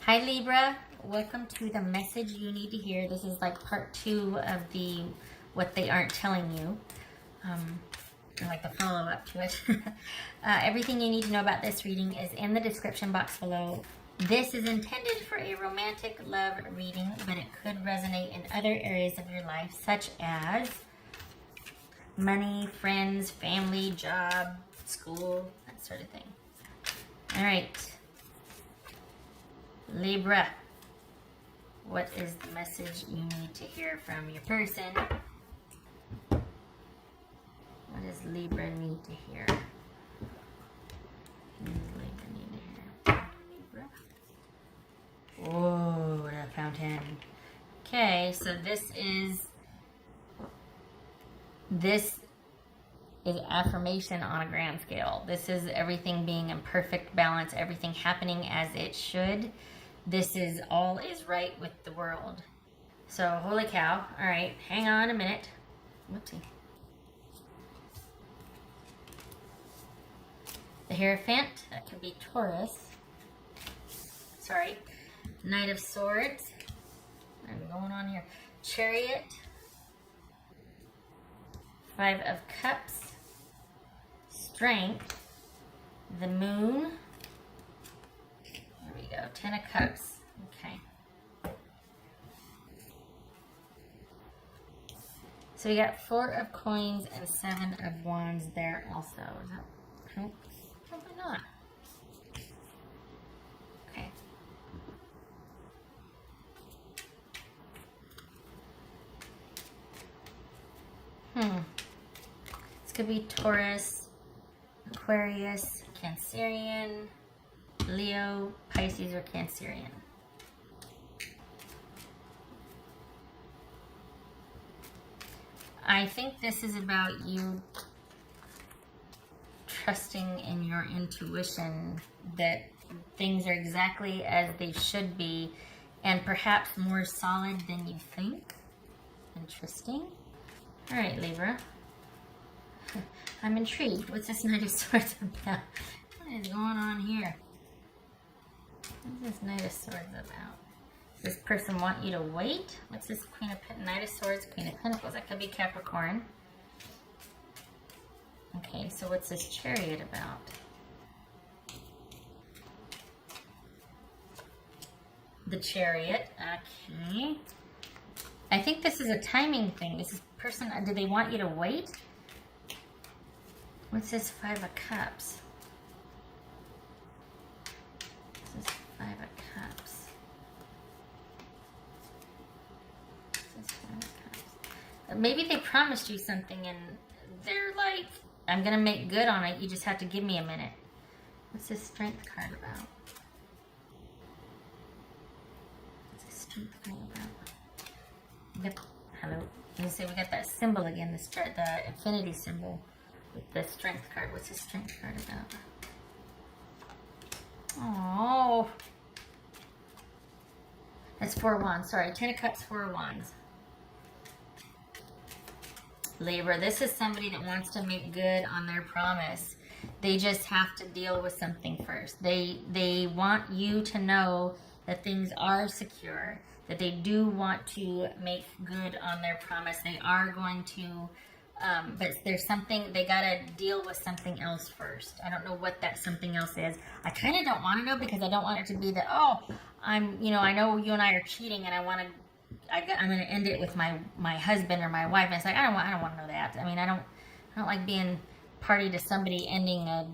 Hi Libra, welcome to the message you need to hear. This is like part 2 of the what they aren't telling you, or like the follow-up to it. Everything you need to know about this reading is in the description box below. This is intended for a romantic love reading, but it could resonate in other areas of your life, such as money, friends, family, job, school, that sort of thing. All right. Libra, what is the message you need to hear from your person? What does Libra need to hear? What does Libra need to hear? Libra. Oh, what a fountain. Okay, so this is affirmation on a grand scale. This is everything being in perfect balance, everything happening as it should. This is all is right with the world. So, holy cow. All right, hang on a minute. Whoopsie. The Hierophant, that could be Taurus. Sorry. Knight of Swords. What's going on here? Chariot. 5 of Cups. Strength. The Moon. There we go. 10 of Cups. Okay. So we got 4 of Coins and 7 of Wands there also. Does that help? Probably not. Okay. This could be Taurus, Aquarius, Cancerian, Leo, Pisces, or Cancerian. I think this is about you trusting in your intuition that things are exactly as they should be and perhaps more solid than you think. Interesting. All right, Libra. I'm intrigued. What's this Knight of Swords about? What is going on here? What's this Knight of Swords about? Does this person want you to wait? What's this Knight of Swords, Queen of Pentacles? That could be Capricorn. Okay, so what's this Chariot about? The Chariot, okay. I think this is a timing thing. This is person, do they want you to wait? What's this 5 of Cups? This is 5 of Cups. This is 5 of Cups. Maybe they promised you something and they're like, I'm going to make good on it. You just have to give me a minute. What's this Strength card about? What's this Strength card about? Hello. You say we got that symbol again, the infinity symbol with the Strength card. What's this Strength card about? Oh, that's 4 of Wands. Sorry, 10 of Cups, 4 of Wands. Libra, this is somebody that wants to make good on their promise. They just have to deal with something first. They want you to know that things are secure, that they do want to make good on their promise. They are going to, but there's something, they got to deal with something else first. I don't know what that something else is. I kind of don't want to know because I don't want it to be that, oh, I know you and I are cheating and I'm going to end it with my husband or my wife. And it's like, I don't want to know that. I mean, I don't like being party to somebody ending a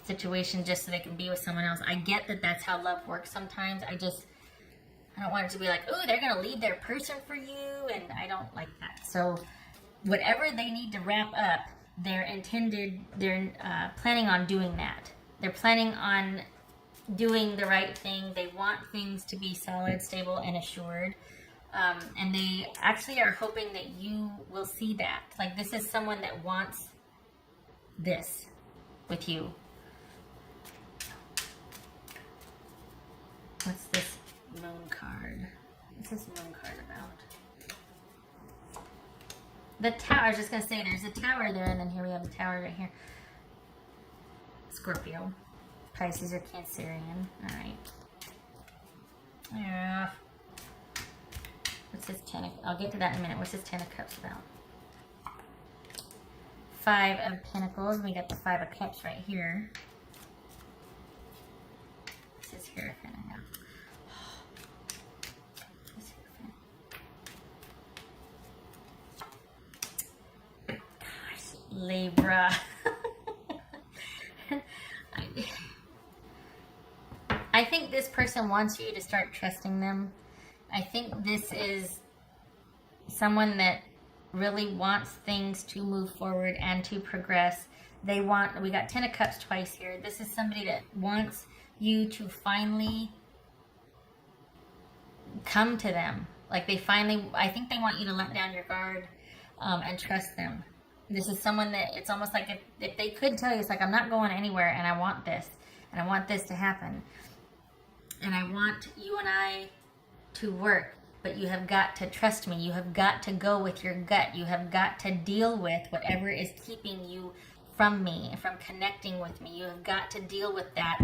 situation just so they can be with someone else. I get that that's how love works sometimes. I don't want it to be like, oh, they're going to leave their person for you, and I don't like that. So whatever they need to wrap up, they're planning on doing that. They're planning on doing the right thing. They want things to be solid, stable, and assured. And they actually are hoping that you will see that. Like, this is someone that wants this with you. What's this Moon card? What's this Moon card about? The Tower. I was just going to say, there's a tower there, and then here we have a tower right here. Scorpio. Pisces or Cancerian. All right. Yeah. What's this 10 of, I'll get to that in a minute. What's this 10 of Cups about? 5 of Pentacles. We got the 5 of Cups right here. This is Hierophant. I know. This Hierophant. Gosh, Libra. I think this person wants you to start trusting them. I think this is someone that really wants things to move forward and to progress. They want, we got 10 of Cups twice here. This is somebody that wants you to finally come to them. Like they finally, I think they want you to let down your guard and trust them. This is someone that it's almost like if they could tell you, it's like, I'm not going anywhere and I want this. And I want this to happen. And I want you and I to work. But you have got to trust me. You have got to go with your gut. You have got to deal with whatever is keeping you from me, from connecting with me. You have got to deal with that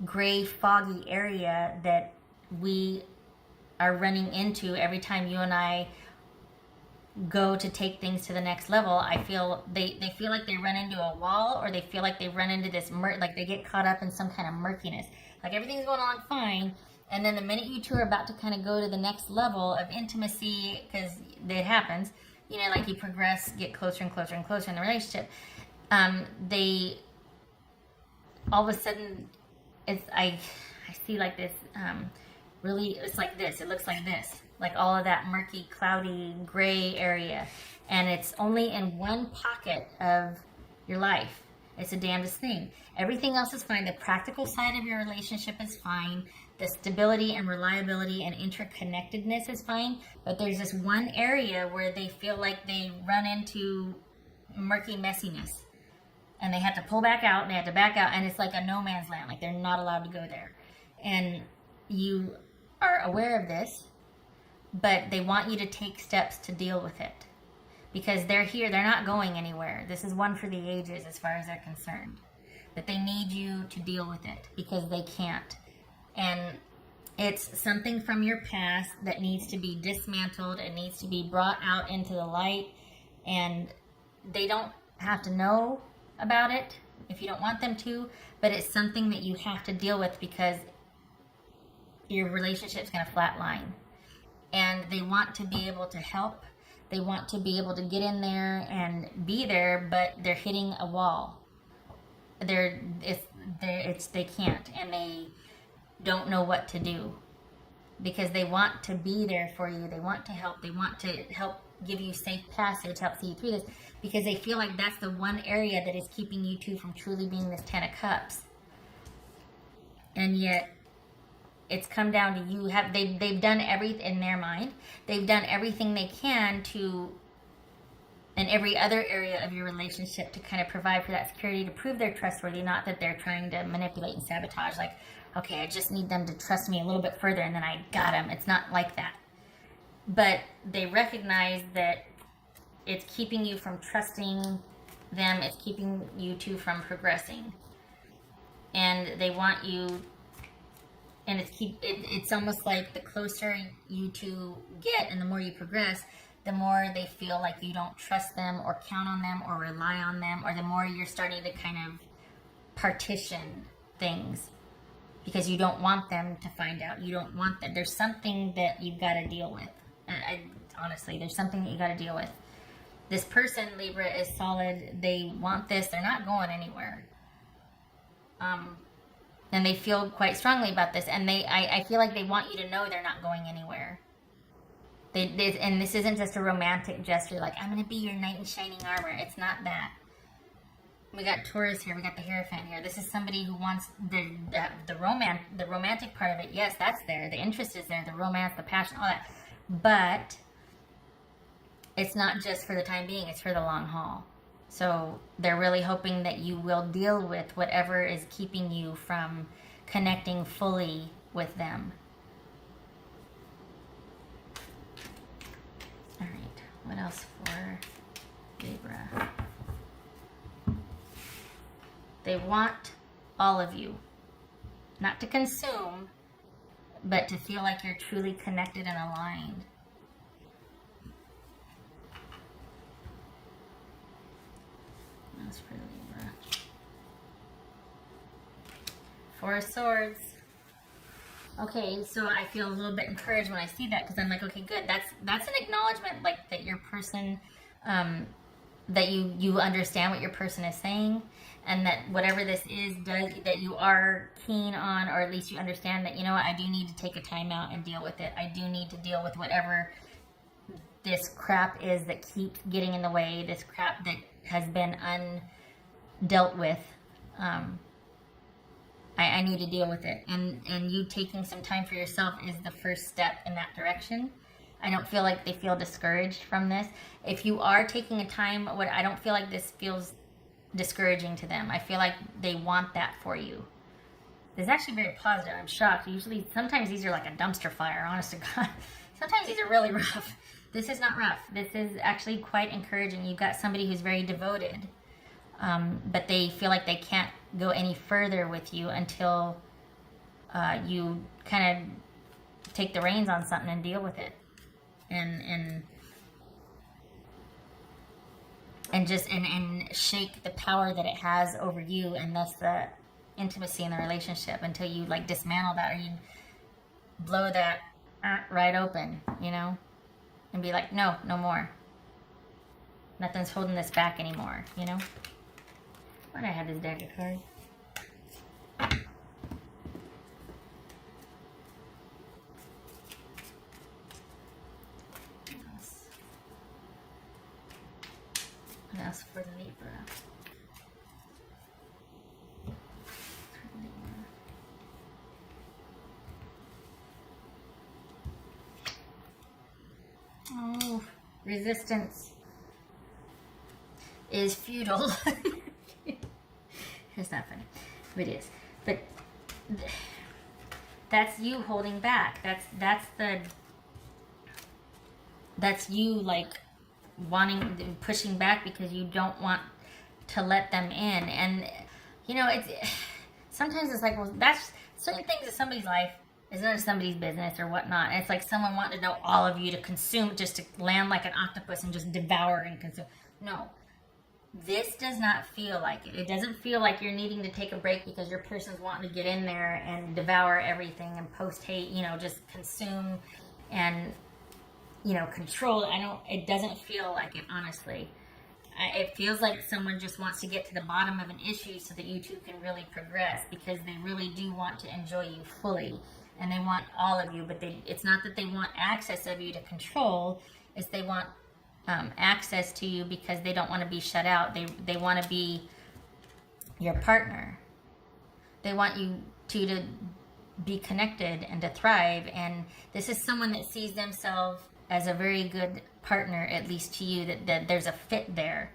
gray, foggy area that we are running into every time you and I go to take things to the next level. I feel they feel like they run into a wall, or they feel like they run into this like they get caught up in some kind of murkiness. Like everything's going along fine. And then the minute you two are about to kind of go to the next level of intimacy, because it happens, you know, like you progress, get closer and closer and closer in the relationship, they, all of a sudden, it's, I see like this, really, it's like this, it looks like this, like all of that murky, cloudy, gray area, and it's only in one pocket of your life. It's the damnedest thing. Everything else is fine. The practical side of your relationship is fine. The stability and reliability and interconnectedness is fine. But there's this one area where they feel like they run into murky messiness. And they have to pull back out, and they have to back out, and it's like a no man's land. Like they're not allowed to go there. And you are aware of this, but they want you to take steps to deal with it. Because they're here, they're not going anywhere. This is one for the ages as far as they're concerned. But they need you to deal with it because they can't. And it's something from your past that needs to be dismantled. It needs to be brought out into the light. And they don't have to know about it if you don't want them to. But it's something that you have to deal with because your relationship's going to flatline. And they want to be able to help. They want to be able to get in there and be there, but they're hitting a wall. They can't, and they don't know what to do because they want to be there for you. They want to help. They want to help give you safe passage, help see you through this, because they feel like that's the one area that is keeping you two from truly being this 10 of Cups. And yet, it's come down to you. They've done everything in their mind. They've done everything they can to, in every other area of your relationship, to kind of provide for that security, to prove they're trustworthy, not that they're trying to manipulate and sabotage. Like, okay, I just need them to trust me a little bit further, and then I got them. It's not like that. But they recognize that it's keeping you from trusting them. It's keeping you two from progressing. And they want you. And it's almost like the closer you two get and the more you progress, the more they feel like you don't trust them or count on them or rely on them, or the more you're starting to kind of partition things because you don't want them to find out. You don't want that. There's something that you've got to deal with. Honestly, there's something that you got to deal with. This person, Libra, is solid. They want this. They're not going anywhere. And they feel quite strongly about this, and I feel like they want you to know they're not going anywhere. And this isn't just a romantic gesture, like, I'm going to be your knight in shining armor. It's not that. We got Taurus here, we got the Hierophant here. This is somebody who wants the romantic part of it. Yes, that's there. The interest is there, the romance, the passion, all that. But it's not just for the time being, it's for the long haul. So they're really hoping that you will deal with whatever is keeping you from connecting fully with them. All right, what else for Libra? They want all of you. Not to consume, but to feel like you're truly connected and aligned. That's for Libra. Four of Swords. Okay, so I feel a little bit encouraged when I see that, because I'm like, okay, good. That's an acknowledgement, like, that your person, that you understand what your person is saying, and that whatever this is that you are keen on, or at least you understand that, you know what, I do need to take a time out and deal with it. I do need to deal with whatever this crap is that keeps getting in the way, this crap that has been undealt with. I need to deal with it. And you taking some time for yourself is the first step in that direction. I don't feel like they feel discouraged from this. If you are taking a time, I don't feel like this feels discouraging to them. I feel like they want that for you. It's actually very positive. I'm shocked. Sometimes these are like a dumpster fire, honest to God. Sometimes these are really rough. This is not rough. This is actually quite encouraging. You've got somebody who's very devoted, but they feel like they can't go any further with you until you kind of take the reins on something and deal with it, and shake the power that it has over you, and thus the intimacy in the relationship, until you like dismantle that, or you blow that right open, you know, and be like, no more. Nothing's holding this back anymore, you know. Why did I have this deck of cards? What else for Libra? Oh, resistance is futile. It's not funny, but it is. But that's you holding back. That's you like pushing back because you don't want to let them in. And you know, sometimes it's like, well, that's certain things in somebody's life is none of somebody's business or whatnot. And it's like someone wanting to know all of you to consume, just to land like an octopus and just devour and consume. No. This does not feel like it. It doesn't feel like you're needing to take a break because your person's wanting to get in there and devour everything and post hate, you know, just consume and, you know, control. It doesn't feel like it, honestly. It feels like someone just wants to get to the bottom of an issue so that you two can really progress, because they really do want to enjoy you fully and they want all of you, but it's not that they want access of you to control, it's they want access to you because they don't want to be shut out. They want to be your partner. They want you two to be connected and to thrive. And this is someone that sees themselves as a very good partner, at least to you, that there's a fit there,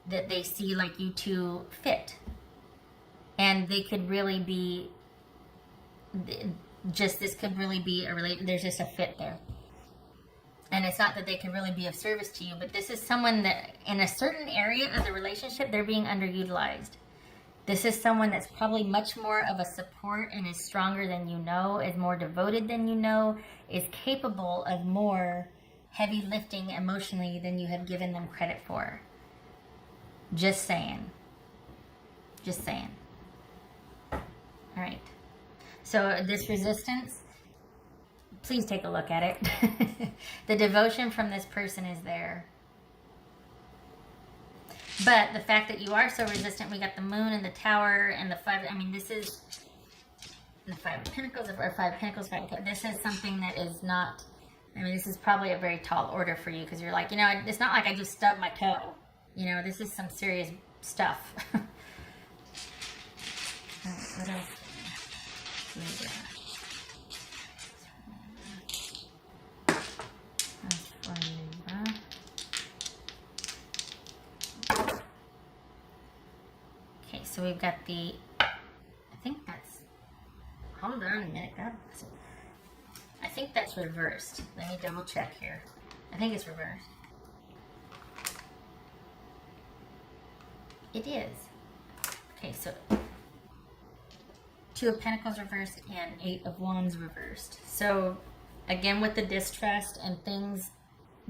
that they see like you two fit. And they could really be this could really be there's just a fit there. And it's not that they can really be of service to you, but this is someone that in a certain area of the relationship, they're being underutilized. This is someone that's probably much more of a support and is stronger than you know, is more devoted than you know, is capable of more heavy lifting emotionally than you have given them credit for. Just saying. Just saying. All right. So this resistance, please take a look at it. The devotion from this person is there. But the fact that you are so resistant, we got the moon and the tower and the five. I mean, this is the Five of Pentacles, or Five of Pentacles. This is something that is not, I mean, this is probably a very tall order for you, because you're like, you know, it's not like I just stubbed my toe. You know, this is some serious stuff. All right, what else? Libra. Okay, so we've got I think that's, hold on a minute, God. I think that's reversed. Let me double check here. I think it's reversed. It is. Okay, so Two of Pentacles reversed and Eight of Wands reversed. So again, with the distrust and things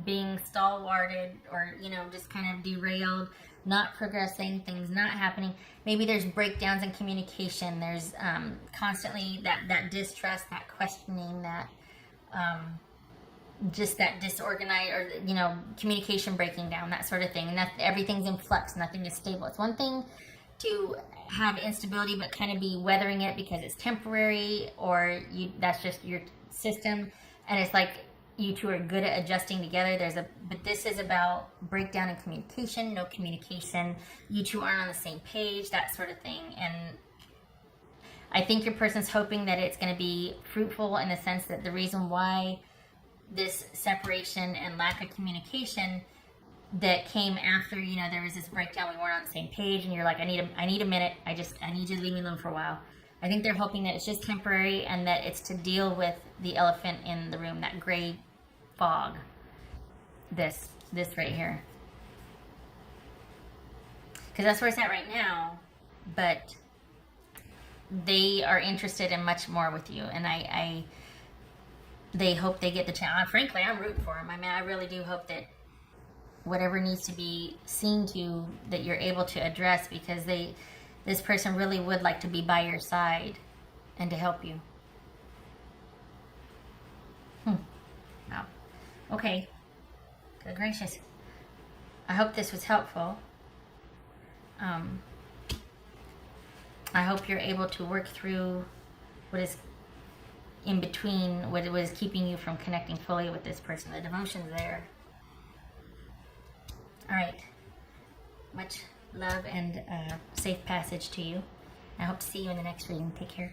being stalwarted or, you know, just kind of derailed, not progressing, things not happening. Maybe there's breakdowns in communication. There's constantly that distrust, that questioning, that just that disorganized, or, you know, communication breaking down, that sort of thing. Everything's in flux. Nothing is stable. It's one thing to have instability, but kind of be weathering it because it's temporary, or that's just your system, and it's like you two are good at adjusting together. But this is about breakdown in communication, no communication. You two aren't on the same page, that sort of thing. And I think your person's hoping that it's going to be fruitful, in the sense that the reason why this separation and lack of communication that came after, you know, there was this breakdown, we weren't on the same page, and you're like, I need a minute, I need you to leave me alone for a while. I think they're hoping that it's just temporary, and that it's to deal with the elephant in the room, that gray fog, this right here, because that's where it's at right now. But they are interested in much more with you, and they hope they get the chance. Frankly, I'm rooting for them. I mean, I really do hope that whatever needs to be seen to, that you're able to address, because this person really would like to be by your side and to help you. Wow. Okay. Good gracious. I hope this was helpful. I hope you're able to work through what is in between, what is keeping you from connecting fully with this person. The devotion's there. All right. Much love and safe passage to you. I hope to see you in the next reading. Take care.